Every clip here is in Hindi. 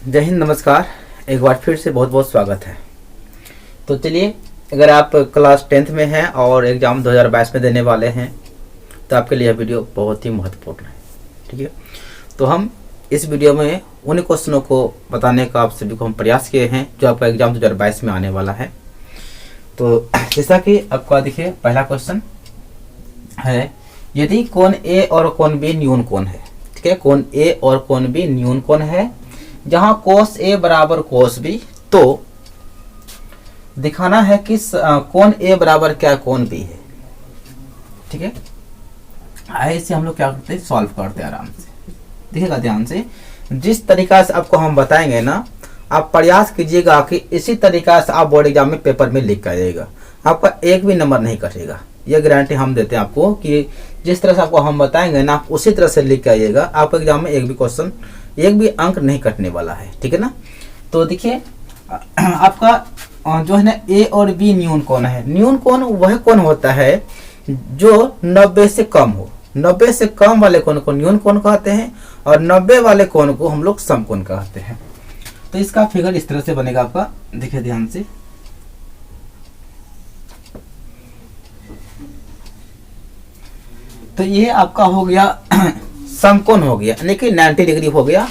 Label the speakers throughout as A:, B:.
A: जय हिंद, नमस्कार। एक बार फिर से बहुत बहुत स्वागत है। तो चलिए, अगर आप क्लास 10th में हैं और एग्ज़ाम 2022 में देने वाले हैं तो आपके लिए यह वीडियो बहुत ही महत्वपूर्ण है। ठीक है, तो हम इस वीडियो में उन क्वेश्चनों को बताने का आप सभी को हम प्रयास किए हैं जो आपका एग्ज़ाम 2022 में आने वाला है। तो जैसा कि आपका देखिए, पहला क्वेश्चन है, यदि कोण ए और कोण बी न्यून कोण है। ठीक है, कोण ए और कोण बी न्यून कोण है जहां कोस ए बराबर कोस बी, तो दिखाना है कि कोण ए बराबर क्या कोण बी है। ठीक है, ऐसे हम लोग क्या करते हैं, सॉल्व करते हैं आराम से। देखिएगा ध्यान से, जिस तरीका से आपको हम बताएंगे ना, आप प्रयास कीजिएगा कि इसी तरीका से आप बोर्ड एग्जाम में पेपर में लिख कर आइएगा। आपका एक भी नंबर नहीं कटेगा, यह गारंटी हम देते हैं आपको कि जिस तरह से आपको हम बताएंगे ना, आप उसी तरह से लिख के आइएगा। आपको एग्जाम में एक भी क्वेश्चन, एक भी अंक नहीं कटने वाला है। ठीक है ना। तो देखिए, आपका जो है ना, ए और बी न्यून कोण है। न्यून कोण वह कोण होता है जो 90 से कम हो। 90 से कम वाले कोण को न्यून कोण कहते हैं और 90 वाले कोण को हम लोग समकोण कहते हैं। तो इसका फिगर इस तरह से बनेगा आपका, देखिए ध्यान से। तो ये आपका हो गया समकोण हो गया, यानी कि 90 डिग्री हो गया।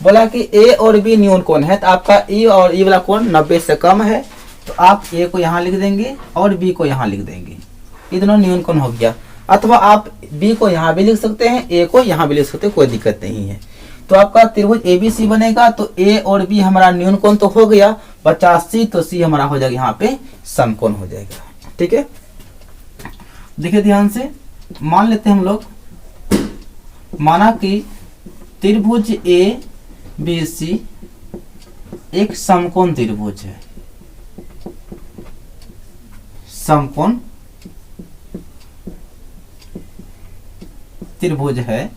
A: बोला कि ए और बी न्यून कोण है, तो आपका ई और ई वाला कोण 90 से कम है, तो आप ए को यहाँ लिख देंगे और बी को यहाँ लिख देंगे। ये दोनों न्यून कोण हो गया। अथवा आप बी को यहाँ भी लिख सकते हैं, ए को यहाँ भी लिख सकते हैं, कोई दिक्कत नहीं है। तो आपका त्रिभुज ABC बनेगा। तो ए और बी हमारा न्यून कोण तो हो गया 85, तो सी हमारा हो जाएगा यहाँ पे समकोण हो जाएगा। ठीक है, देखिए ध्यान से, मान लेते हैं हम लोग, माना कि त्रिभुज ABC एक समकोण त्रिभुज है। समकोण त्रिभुज है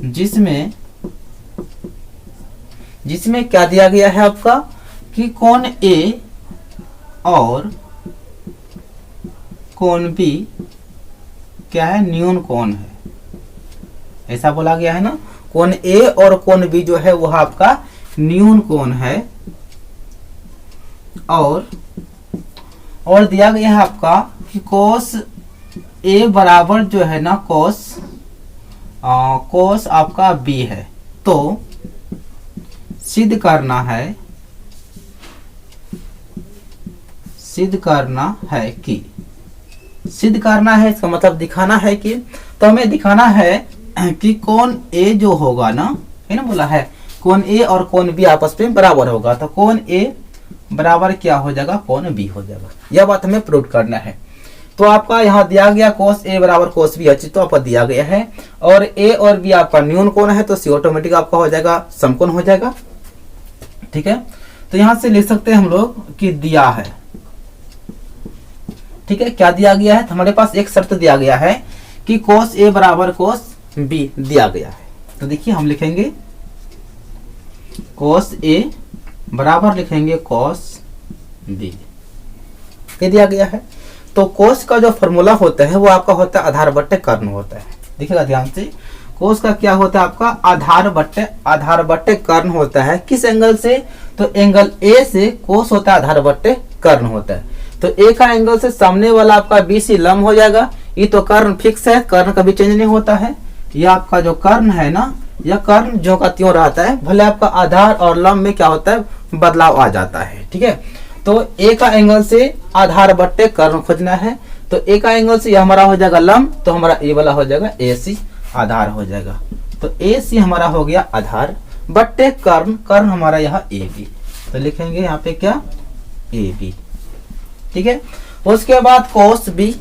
A: जिसमें क्या दिया गया है आपका कि कोण A और कोण B क्या है, न्यून कोण है। ऐसा बोला गया है ना, कोण A और कोण B जो है वह आपका न्यून कोण है। और दिया गया है आपका कि कोस A बराबर जो है ना, कोस आपका B है। तो सिद्ध करना है इसका मतलब दिखाना है कि, तो हमें दिखाना है कि कोण A जो होगा ना, है ना, बोला है कोण A और कोण B आपस में बराबर होगा। तो कोण A बराबर क्या हो जाएगा, कोण B हो जाएगा। यह बात हमें प्रूव करना है। तो आपका यहाँ दिया गया कोस A बराबर कोस B, अच्छी तो आपका दिया गया है, और A और B आपका न्यून कोण है, तो C ऑटोमेटिक आपका हो जाएगा समकोण हो जाएगा। ठीक है, तो यहाँ से लिख सकते हैं हम लोग कि दिया है। ठीक है, क्या दिया गया है, तो हमारे पास एक शर्त दिया गया है कि कोस A बराबर कोस B दिया गया है। तो देखिए, हम लिखेंगे कोस A बराबर लिखेंगे कोस B, ये दिया गया है। तो कोस का जो फॉर्मूला होता है वो आपका होता है आधार बट्टे कर्ण होता है। देखिएगा ध्यान से, कोस का क्या होता है आपका, आधार बट्टे कर्ण होता है। किस एंगल से, तो एंगल A से कोस होता है आधार बट्टे कर्ण होता है। तो A का एंगल से सामने वाला आपका BC लंब हो जाएगा। ये तो कर्ण फिक्स है, कर्ण कभी चेंज नहीं होता है। यह आपका जो कर्ण है ना, यह कर्ण जो का त्यों रहता है, भले आपका आधार और लंब में क्या होता है, बदलाव आ जाता है। ठीक है, तो A का एंगल से आधार बट्टे कर्ण खोजना है। तो A का एंगल से यह हमारा हो जाएगा लंब, तो हमारा ए वाला हो जाएगा AC आधार हो जाएगा। तो AC हमारा हो गया आधार बट्टे कर्ण हमारा यहाँ AB। तो लिखेंगे यहाँ पे क्या, AB। ठीक है, उसके बाद कोस B,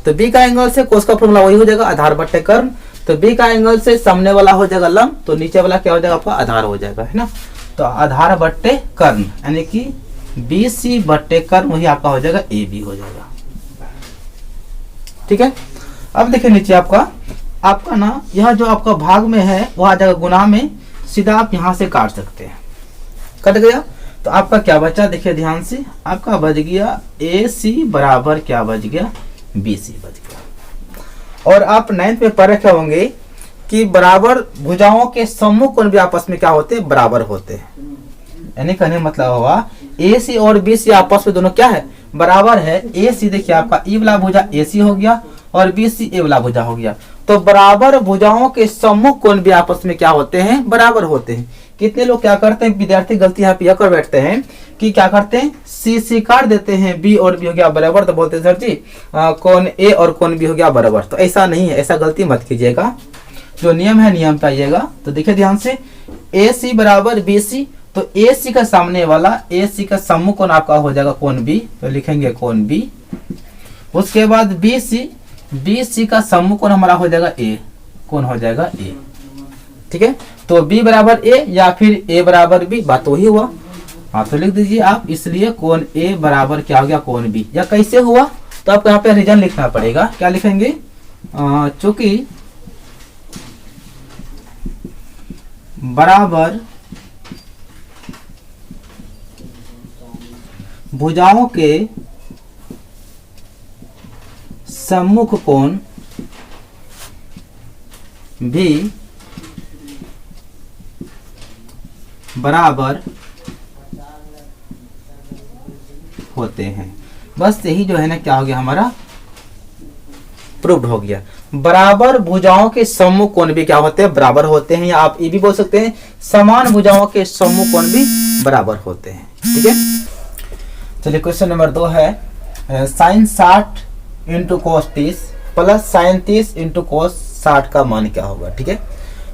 A: तो B का एंगल से कोस का फॉर्मूला वही हो जाएगा आधार बट्टे कर्ण। तो B का एंगल से सामने वाला हो जाएगा लंब, तो नीचे वाला क्या हो जाएगा आपका आधार हो जाएगा, है ना। तो आधार बट्टे कर्ण यानी कि BC बट्टे कर्ण वही आपका हो जाएगा AB हो जाएगा। ठीक है, अब देखिए नीचे आपका ना, यह जो आपका भाग में है वो आ जाएगा गुना में, सीधा आप यहाँ से काट सकते हैं। कट गया, तो आपका क्या बचा, देखिए ध्यान से, आपका बच गया AC बराबर क्या बच गया, BC बच गया। और आप 9th में पढ़ रखे होंगे कि बराबर भुजाओं के सम्मुख कोण भी आपस में क्या होते हैं, बराबर होते हैं। यानी कहने का मतलब हुआ ए सी और बी सी आपस में दोनों क्या है, बराबर है। ए सी देखिए आपका ई वाला भुजा ए सी हो गया और बी सी ए वाला भुजा हो गया। तो बराबर भुजाओं के सम्मुख कोण भी आपस में क्या होते हैं, बराबर होते हैं। कितने लोग क्या करते हैं, विद्यार्थी गलती यहाँ पे यह कर बैठते हैं कि क्या करते हैं, सी काट देते हैं, बी और बी हो गया बराबर, तो बोलते हैं सर जी कोण ए और कोण बी हो गया बराबर। तो ऐसा नहीं है, ऐसा गलती मत कीजिएगा। जो नियम है नियम पे आइएगा। तो देखिए ध्यान से, ए सी बराबर बी सी, तो ए सी का सामने वाला ए सी का सम्मुख कोण आपका हो जाएगा कोण बी, तो लिखेंगे कोण बी। उसके बाद बी सी का सम्मुख कोण हमारा हो जाएगा ए, कोण हो जाएगा ए। ठीक है, तो बी बराबर ए या फिर ए बराबर बी, बात वही हुआ। हाँ तो लिख दीजिए आप, इसलिए कोण ए बराबर क्या हो गया, कोण बी। या कैसे हुआ, तो आपको यहाँ पे रीजन लिखना पड़ेगा। क्या लिखेंगे, चूंकि बराबर भुजाओं के सम्मुख कोण भी बराबर होते हैं। बस यही जो है ना क्या हो गया, हमारा प्रूव्ड हो गया। बराबर भुजाओं के सम्मुख कोण भी क्या होते हैं, बराबर होते हैं। या आप ये भी बोल सकते हैं समान भुजाओं के सम्मुख कोण भी बराबर होते हैं। ठीक है, चलिए क्वेश्चन नंबर 2 है sine 60 into cos 30 plus sine 30 into cos 60 का मान क्या होगा। ठीक है,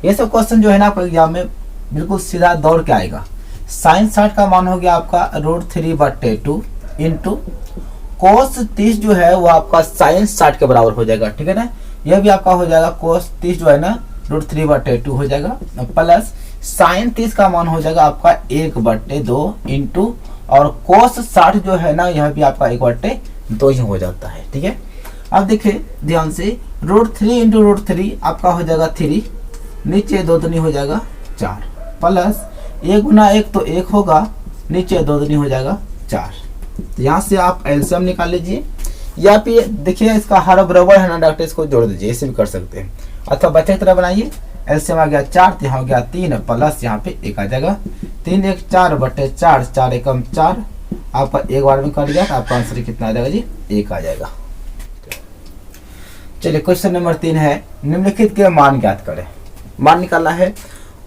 A: ये सब क्वेश्चन जो है ना आपको एग्जाम में बिल्कुल सीधा दौड़ के आएगा। साइन 60 का मान हो गया आपका √3/2 इंटू कोस 30 जो है वो आपका साइन 60 के बराबर हो जाएगा। ठीक है ना, यह भी आपका हो जाएगा कोस 30 जो है ना √3/2 हो जाएगा, प्लस साइन 30 का मान हो जाएगा आपका 1/2 इंटू और कोस 60 जो है ना यह भी आपका 1/2 ही हो जाता है। ठीक है, अब देखिए ध्यान से, √3 इंटू √3 आपका हो जाएगा 3, नीचे 2 दूनी हो जाएगा 4, प्लस 1 गुना 1 तो 1 होगा, नीचे 2 दूनी हो जाएगा 4। तो यहाँ से आप एलसीएम निकाल लीजिए, या फिर देखिए इसका हर बराबर है ना डॉक्टर, इसको जोड़ दीजिए, ऐसे भी कर सकते हैं। अथवा बच्चे की तरह बनाइए, एलसीएम आ गया 4, तो यहाँ हो गया 3 प्लस यहाँ पे 1 आ जाएगा, 3 1 4/4, 4 एकम 4, आपका एक बार में कट गया, आपका आंसर कितना आ जाएगा जी, 1 आ जाएगा। चलिए क्वेश्चन नंबर 3 है निम्नलिखित के मान ज्ञात करें। मान निकालना है।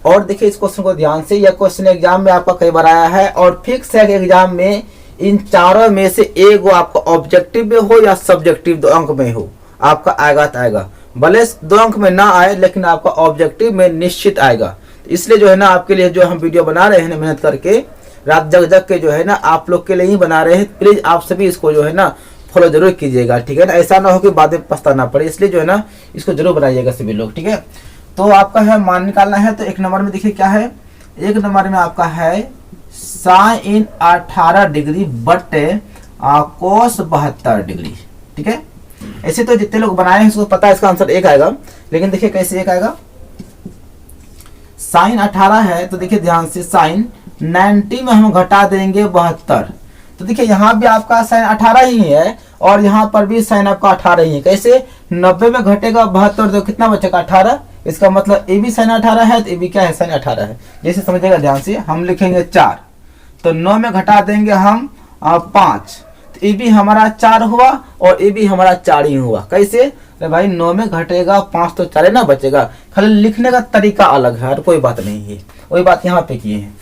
A: और देखिए इस क्वेश्चन को ध्यान से, यह क्वेश्चन एग्जाम में आपका कई बार आया है और फिक्स है कि एग्जाम में इन चारों में से एक आपका ऑब्जेक्टिव में हो या सब्जेक्टिव 2 अंक में हो, आपका आएगा तो आएगा। भले 2 अंक में ना आए लेकिन आपका ऑब्जेक्टिव में निश्चित आएगा। इसलिए जो है ना आपके लिए जो हम वीडियो बना रहे हैं मेहनत करके, रात जग जग के जो है ना आप लोग के लिए ही बना रहे हैं। प्लीज आप सभी इसको जो है ना फॉलो जरूर कीजिएगा। ठीक है ना, ऐसा ना हो कि बाद में पछताना पड़े, इसलिए जो है ना इसको जरूर बनाइएगा सभी लोग। ठीक है, तो आपका है मान निकालना है। तो 1 नंबर में देखिए क्या है, 1 नंबर में आपका है साइन 18 डिग्री बटे कोस 72 डिग्री। ठीक है, ऐसे तो जितने लोग बनाए हैं उसको पता है इसका आंसर 1 आएगा, लेकिन देखिए कैसे 1 आएगा। साइन 18 है तो देखिए ध्यान से, साइन 90 में हम घटा देंगे 72, तो देखिए यहाँ भी आपका साइन 18 ही है और यहाँ पर भी साइन आपका 18 ही है। कैसे, 90 में घटेगा 72 तो कितना बचेगा 18, इसका मतलब ए भी साइन 18 है तो ए भी क्या है, साइन 18 है। जैसे समझिएगा ध्यान से, हम लिखेंगे 4 तो 9 में घटा देंगे हम 5, तो ए भी हमारा 4 हुआ और ए भी हमारा 4 ही हुआ। कैसे, अरे भाई 9 में घटेगा 5 तो 4 ना बचेगा, खाली लिखने का तरीका अलग है और कोई बात नहीं है। वही बात यहाँ पे किए हैं,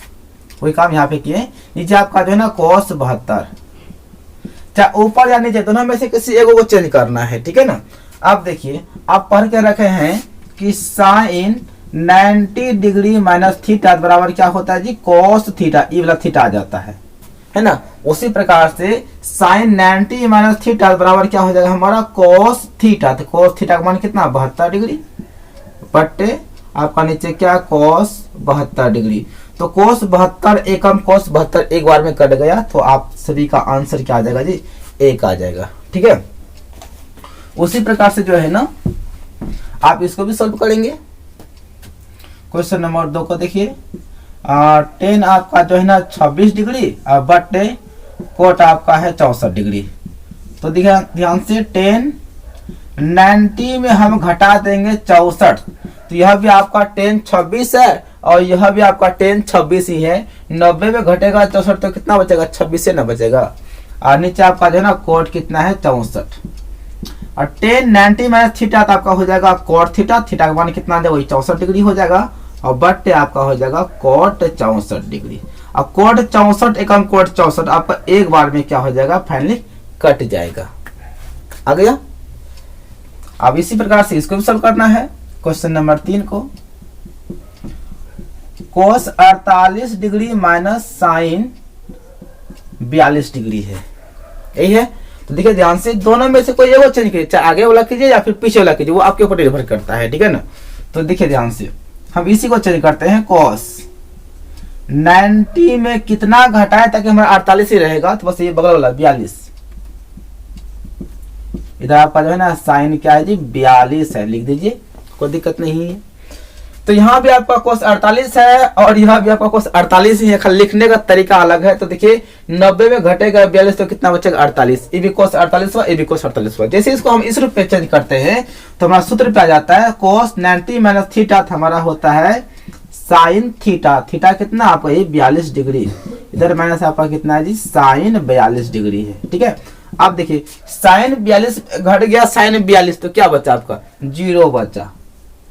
A: वही काम यहाँ पे किए। नीचे आपका जो है ना कोस 72, चाहे ऊपर या नीचे दोनों में से किसी एक को चेंज करना है। ठीक है ना, अब देखिए आप पढ़ के रखे हैं कि साइन 90 डिग्री माइनस थीटा बराबर क्या होता है जी, कोस थीटा, ई वाला थीटा आ जाता है ना। उसी प्रकार से साइन 90 माइनस थीटा बराबर क्या हो जाएगा हमारा, कोस थीटा। तो कोस थीटा का मान कितना, 72 डिग्री बटे आपका नीचे क्या, कोस 72 डिग्री। तो कोस 72 एकम कोस 72 एक बार में कट गया, तो आप सभी का आंसर क्या आ जाएगा जी, 1 आ जाएगा। ठीक है, उसी प्रकार से जो है ना आप इसको भी सॉल्व करेंगे। क्वेश्चन नंबर 2 को देखिए, 10 आपका जो है ना 26 डिग्री बटे कोट आपका है 64 डिग्री। तो देखिए ध्यान से, 10 90 में हम घटा देंगे 64, तो यह भी आपका 10 26 है और यह भी आपका 10 26 ही है। 90 में घटेगा 64 तो कितना बचेगा, 26 से न बचेगा। और नीचे आपका जो है ना कोट कितना है 64 और 10 90 माइनस थीटा तो आपका हो जाएगा कोट थीटा। थीटा का मान कितना है वही 64 डिग्री हो जाएगा और बट्टे आपका हो जाएगा कोट 64 डिग्री। अब कोट 64 एकम कोट 64 आपका एक बार में क्या हो जाएगा, फाइनली कट जाएगा। आ गया। अब इसी प्रकार से इसको भी सॉल्व करना है। क्वेश्चन नंबर 3 को कोस 48 डिग्री माइनस साइन 42 डिग्री है, यही है। तो देखिए ध्यान से, दोनों में से कोई एक चेंज कीजिए, चाहे आगे वाला कीजिए या फिर पीछे वाला कीजिए, वो आपके ऊपर निर्भर करता है, ठीक है ना। तो देखिए ध्यान से, हम इसी को चेंज करते हैं। कॉस 90 में कितना घटाए ताकि हमारा 48 ही रहेगा, तो बस ये बगल वाला 42। इधर आपका जो है ना साइन क्या है जी 42 है, लिख दीजिए, कोई दिक्कत नहीं है। तो यहाँ भी आपका कोस 48 है और यहाँ भी आपका कोस 48 ही है, खाली लिखने का तरीका अलग है। तो देखिए 90 में घटेगा 42 तो कितना बचेगा 48। ये भी कोस 48 हुआ, ये भी कोस 48 हुआ। जैसे इसको हम इस रूप में चेंज करते हैं तो हमारा सूत्र पे आ जाता है कोस 90 माइनस थीटा हमारा होता है साइन थीटा। थीटा कितना आपका ये 42 डिग्री, इधर माइनस आपका कितना है जी साइन 42 डिग्री है, ठीक है। अब देखिए साइन 42 घट गया साइन 42 तो क्या बचा आपका 0 बचा।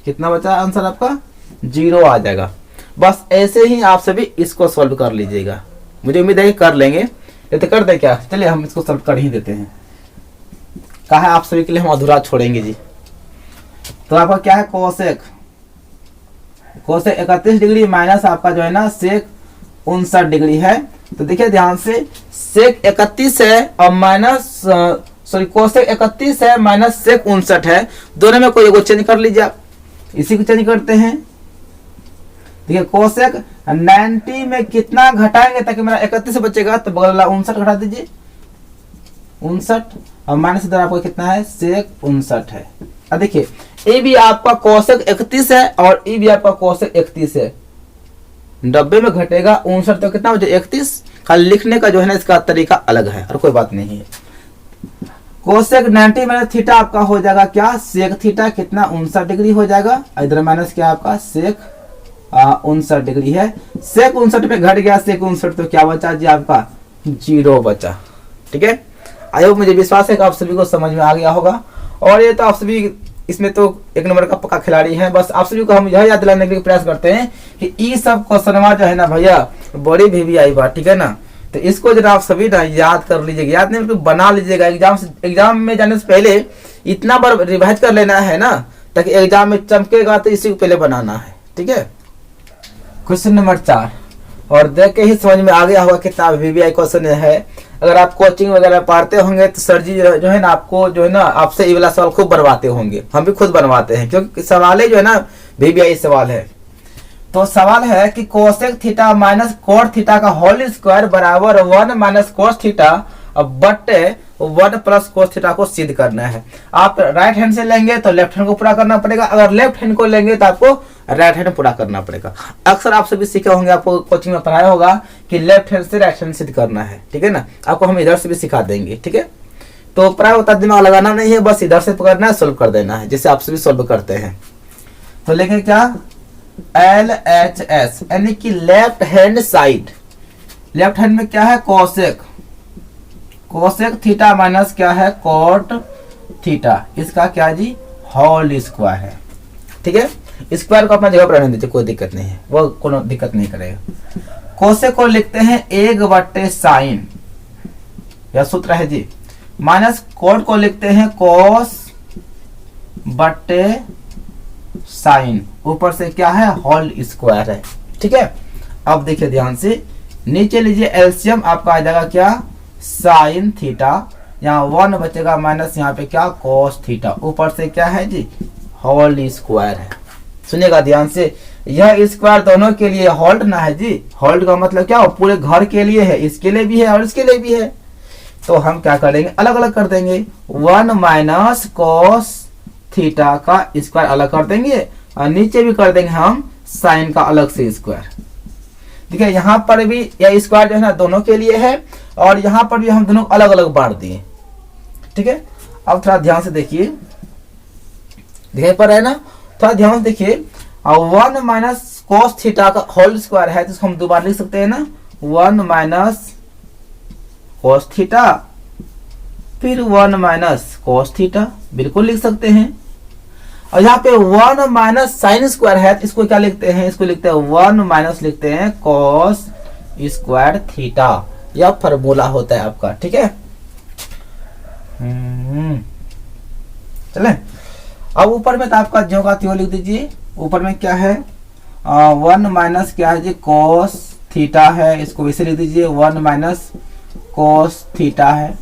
A: कितना बचा आंसर आपका 0 आ जाएगा। बस ऐसे ही आप सभी इसको सॉल्व कर लीजिएगा। मुझे उम्मीद है कि कर लेंगे। ये तो कर दे क्या, चलिए हम इसको सॉल्व कर ही देते हैं। कहा है आप सभी के लिए हम अधूरा छोड़ेंगे जी। तो आपका क्या है कोसेक 31 डिग्री माइनस आपका जो है ना सेक 59 डिग्री है। तो देखिए ध्यान से, सेक 31 है और माइनस सॉरी कोसेक 31 है माइनस सेक 59 है, दोनों में कोई एगो चेंज कर लीजिए आप। इसी को चेंज करते हैं। देखिए कोसेक 90 में कितना घटाएंगे ताकि मेरा 31 बचेगा, तो बगल वाला 59 घटा दीजिए 59 और माइनस इधर आपको कितना है सेक 59 है। अब देखिए ये भी आपका कोसेक 31 है और ये भी आपका कोसेक 31 है। 90 में घटेगा 59 तो कितना बचे 31। खाली लिखने का जो है ना इसका तरीका अलग है और कोई बात नहीं है। कोसेक 90 माइनस थीटा आपका हो जाएगा क्या सेक थीटा कितना 59 डिग्री हो जाएगा। इधर माइनस क्या आपका सेक 59 डिग्री है। सेक 59 पे घट गया सेक 59 तो क्या बचा जी आपका 0 बचा, ठीक है। आई होप मुझे विश्वास है कि आप सभी को समझ में आ गया होगा। और ये तो आप सभी इसमें तो एक नंबर का पक्का खिलाड़ी है। बस आप सभी को हम यह याद दिलाने के लिए प्रयास करते हैं कि ये सब क्वेश्चन जो है ना भैया बड़ी भी आई बात, ठीक है ना। तो इसको जरा आप सभी ना याद कर लीजिएगा, याद नहीं मतलब बना लीजिएगा। एग्जाम में जाने से पहले इतना बार रिवाइज कर लेना है ना, ताकि एग्जाम में चमकेगा तो इसी को पहले बनाना है, ठीक है। क्वेश्चन नंबर 4 और देख के ही समझ में आ गया होगा कितना VBI क्वेश्चन है। अगर आप कोचिंग वगैरह पढ़ते होंगे तो सर जी जो है ना आपको जो है ना आपसे ये वाला सवाल खूब बनवाते होंगे, हम भी खुद बनवाते हैं क्योंकि सवाल जो है ना VBI सवाल है। तो सवाल है कि cosec theta minus cot theta का होल स्क्वायर बराबर 1 माइनस कोस थीटा बट्टे 1 प्लस कोस थीटा को सिद्ध करना है। आप राइट हैंड से लेंगे तो लेफ्ट हैंड को पूरा करना पड़ेगा, अगर लेफ्ट हैंड को लेंगे तो आपको राइट हैंड पूरा करना पड़ेगा। अक्सर आप सभी सीखे होंगे, आपको कोचिंग में पढ़ाया होगा कि लेफ्ट हैंड से राइट हैंड सिद्ध करना है, ठीक है ना। आपको हम इधर से भी सिखा देंगे, ठीक है। तो प्राय होता दिमाग लगाना नहीं है, बस इधर से पकड़ना है, सोल्व कर देना है, जैसे आप सभी सोल्व करते हैं। तो लेंगे क्या LHS यानी कि left hand side. Left hand में क्या है कोसेक थीटा माइनस क्या है कोट थीटा, इसका क्या जी होल स्क्वायर है, ठीक है। स्क्वायर को अपना जगह पर रहने दीजिए, कोई दिक्कत नहीं है, वो कोनो दिक्कत नहीं करेगा। कोसेक को लिखते हैं 1 बट्टे साइन, यह सूत्र है जी। माइनस कोट को लिखते हैं कोस बट्टे साइन, ऊपर से क्या है होल स्क्वायर है, ठीक है। अब देखिए ध्यान से, नीचे लीजिए एलसीएम आपका आ जाएगा क्या साइन थीटा, यहाँ 1 बचेगा माइनस यहाँ पे क्या कोस थीटा, ऊपर से क्या है जी होल स्क्वायर है। सुनिएगा ध्यान से, यह स्क्वायर दोनों के लिए होल्ड ना है जी। होल्ड का मतलब क्या हो पूरे घर के लिए है, इसके लिए भी है और इसके लिए भी है। तो हम क्या करेंगे अलग अलग कर देंगे, 1 माइनस कोस थीटा का स्क्वायर अलग कर देंगे और नीचे भी कर देंगे हम साइन का अलग से स्क्वायर। देखिए यहाँ पर भी यह स्क्वायर जो है ना दोनों के लिए है और यहाँ पर भी हम दोनों अलग अलग बांट दिए, ठीक है। अब थोड़ा ध्यान से देखिए, दिखाई पर है ना थोड़ा ध्यान से देखिए, 1 माइनस कॉस थीटा का होल स्क्वायर है तो इसको हम दोबारा लिख सकते हैं ना, 1 माइनस कॉस थीटा फिर 1 माइनस कॉस थीटा, बिल्कुल लिख सकते हैं। और यहाँ पे 1 माइनस साइन स्क्वायर है तो इसको क्या लिखते हैं, इसको लिखते हैं 1 माइनस लिखते हैं कॉस स्क्वायर थीटा। यह फॉर्मूला होता है आपका, ठीक है। चले अब ऊपर में तो आपका जो का त्यों लिख दीजिए। ऊपर में क्या है, 1 माइनस क्या है जी, कॉस थीटा है, इसको वैसे लिख दीजिए 1 माइनस कॉस थीटा है।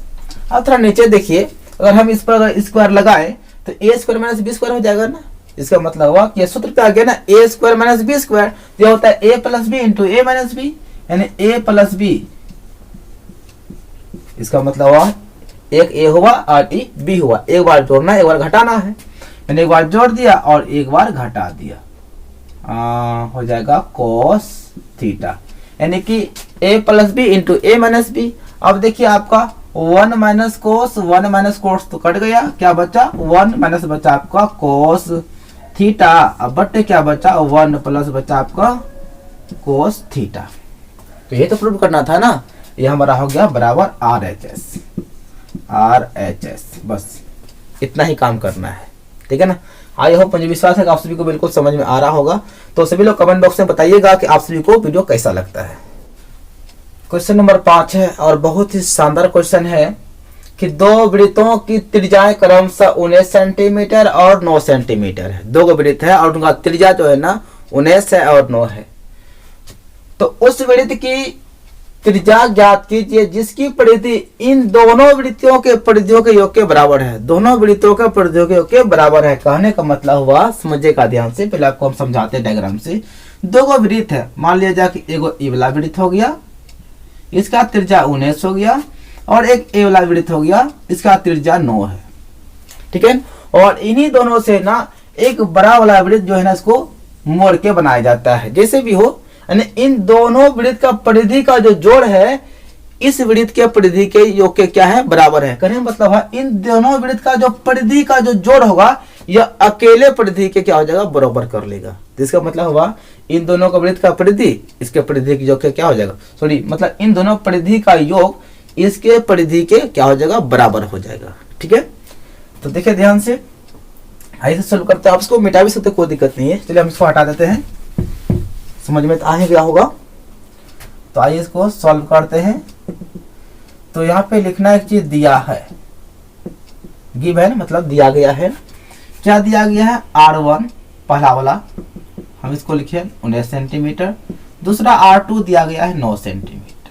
A: अब थोड़ा नीचे देखिए, अगर हम इस पर अगर स्क्वायर लगाए तो ए स्क्वायर माइनस बी स्क्वायर हो जाएगा ना। इसका मतलब हुआ कि सूत्र पे आ गया ना, ए स्क्वायर माइनस बी स्क्वायर, यह होता है ए प्लस बी इंटू ए माइनस बी, यानी ए प्लस बी। इसका मतलब हुआ एक ए हुआ और एक बी हुआ, एक बार जोड़ना एक बार घटाना है, मैंने एक बार जोड़ दिया और एक बार घटा दिया, हो जाएगा कॉस थीटा, यानी कि ए प्लस बी इंटू ए माइनस बी। अब देखिए आपका 1 माइनस कोस, 1 माइनस कोस तो कट गया, क्या बचा 1 माइनस बचा आपका कोस थीटा, अब बट्टे क्या बचा 1 प्लस बचा आपका कोस थीटा। तो ये तो प्रूव करना था ना, ये हमारा हो गया बराबर RHS, बस इतना ही काम करना है, ठीक है ना। आई होप, मुझे विश्वास है कि आप सभी को बिल्कुल समझ में आ रहा होगा। तो सभी लोग कमेंट बॉक्स में बताइएगा कि आप सभी को वीडियो कैसा लगता है। क्वेश्चन नंबर 5 है और बहुत ही शानदार क्वेश्चन है कि दो वृत्तों की त्रिज्याएं क्रमशः 19 सेंटीमीटर और 9 सेंटीमीटर है। दो वृत्त है और उनका त्रिज्या जो है ना 19 है और 9 है। तो उस वृत्त की त्रिज्या ज्ञात कीजिए जिसकी परिधि इन दोनों वृत्तियों के परिधियों के योग के बराबर है। दोनों वृत्तों के परिधियों के योग के बराबर है। कहने का मतलब हुआ, समझिएगा ध्यान से, पहले आपको हम समझाते हैं डायग्राम से। दो वृत्त है, मान लिया जाए कि एगो ई वाला वृत्त हो गया, इसका त्रिज्या 19 हो गया, और एक ए वाला वृत्त हो गया, इसका त्रिज्या 9 है, ठीक है। और इन्हीं दोनों से ना एक बड़ा वाला वृत्त जो है ना, इसको मोड़ के बनाया जाता है। जैसे भी हो, यानी इन दोनों वृत्त का परिधि का जो जोड़ है इस वृत्त के परिधि के योग के क्या है, बराबर है। कहने मतलब है इन दोनों वृत्त का जो परिधि का जो जोड़ होगा यह अकेले परिधि के क्या हो जाएगा, बराबर कर लेगा। जिसका मतलब हुआ इन दोनों का वृत्त का परिधि इसके परिधि के योग के क्या हो जाएगा, सॉरी मतलब इन दोनों परिधि का योग इसके परिधि के क्या हो जाएगा, बराबर हो जाएगा, ठीक है। तो देखिए ध्यान से, आइए सोल्व करते हैं। आप इसको मिटा भी सकते, कोई दिक्कत नहीं है। चलिए हम इसको हटा देते हैं, समझ में आ ही गया होगा। तो आइए इसको सॉल्व करते हैं। तो यहाँ पे लिखना एक चीज दिया है, गिव है, मतलब दिया गया है। क्या दिया गया है, R1 पहला वाला हम इसको लिखे 19 सेंटीमीटर, दूसरा R2 दिया गया है 9 सेंटीमीटर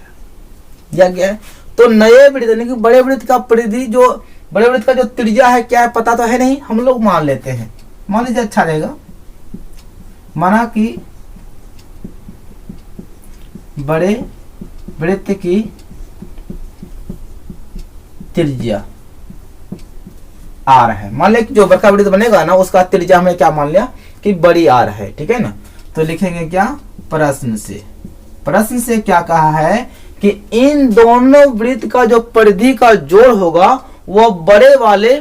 A: दिया गया है। तो नए वृत्त यानी कि बड़े वृत्त का परिधि, जो बड़े वृत्त का जो त्रिज्या है क्या है पता तो है नहीं, हम लोग मान लेते हैं। मान लीजिए अच्छा रहेगा, माना कि बड़े वृत्त की त्रिज्या R है। मान लिया कि जो बड़ा वृत्त बनेगा ना उसका त्रिज्या हमने क्या मान लिया कि बड़ी R है, ठीक है ना। तो लिखेंगे क्या, प्रश्न से क्या कहा है कि इन दोनों वृत्त का जो परिधि का जोड़ होगा वो बड़े वाले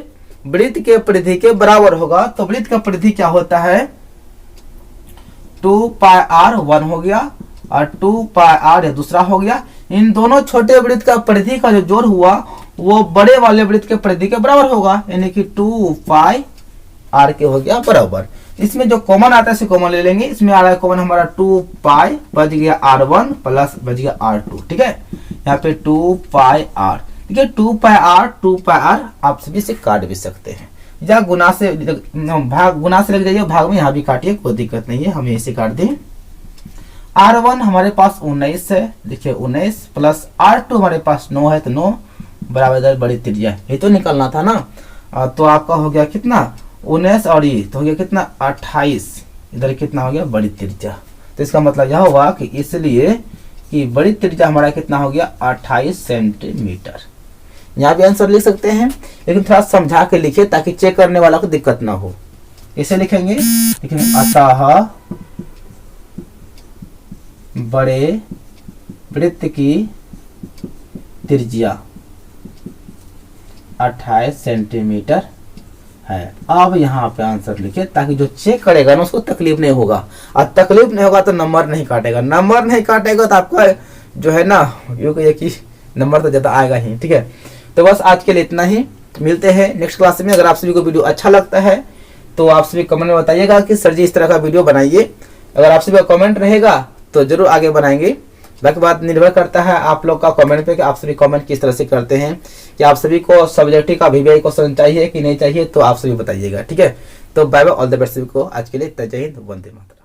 A: वृत्त के परिधि के बराबर होगा। तो वृत्त का परिधि क्या होता है, 2 पाई R 1 हो गया और 2 पाई R ये दूसरा हो गया। इन दोनों छोटे वृत्त का परिधि का जो जोड़ हुआ वो बड़े वाले वृत्त के परिधि के बराबर होगा, यानी कि 2 पाई R के हो गया बराबर। इसमें जो कॉमन आता है इसे कॉमन ले लेंगे। इसमें आ रहा है कॉमन हमारा 2 पाई बच गया R1 प्लस बच गया R2, ठीक है। यहाँ पे 2 पाई R, ठीक है। 2 पाई R आप सभी से काट भी सकते हैं, या गुना से लग जाइए, भाग में यहाँ भी काटिए, कोई दिक्कत नहीं है, हम यहीं से काट दें। R1 हमारे पास 19 है, देखिए 19 प्लस R2 हमारे पास 9 है, तो 9 बराबर इधर बड़ी त्रिज्या है, ये तो निकलना था ना। तो आपका हो गया कितना 19 और ये तो हो गया कितना 28, इधर कितना हो गया बड़ी त्रिज्या। तो इसका मतलब यह हुआ कि इसलिए कि बड़ी त्रिज्या हमारा कितना हो गया 28 सेंटीमीटर। यहाँ भी आंसर लिख सकते हैं, लेकिन थोड़ा समझा के लिखिए ताकि चेक करने वाला को दिक्कत ना हो। इसे लिखेंगे अतः बड़े वृत्त की त्रिज्या 28 सेंटीमीटर है। अब यहाँ पे आंसर लिखिए ताकि जो चेक करेगा ना उसको तकलीफ नहीं होगा, और तकलीफ नहीं होगा तो नंबर नहीं काटेगा, नंबर नहीं काटेगा तो आपका जो है ना कि नंबर तो ज़्यादा आएगा ही। ठीक है, तो बस आज के लिए इतना ही, मिलते हैं नेक्स्ट क्लास में। अगर आप सभी को वीडियो अच्छा लगता है तो आप सभी कमेंट में बताइएगा कि सर जी इस तरह का वीडियो बनाइए। अगर आप सभी का कमेंट रहेगा तो जरूर आगे बनाएंगे। बाकी बात निर्भर करता है आप लोग का कमेंट पे कि आप सभी कमेंट किस तरह से करते हैं, कि आप सभी को सब्जेक्टिव का VVI क्वेश्चन चाहिए कि नहीं चाहिए, तो आप सभी बताइएगा। ठीक है, तो bye bye, all the best सभी को। आज के लिए जय हिंद, वंदे मातरम।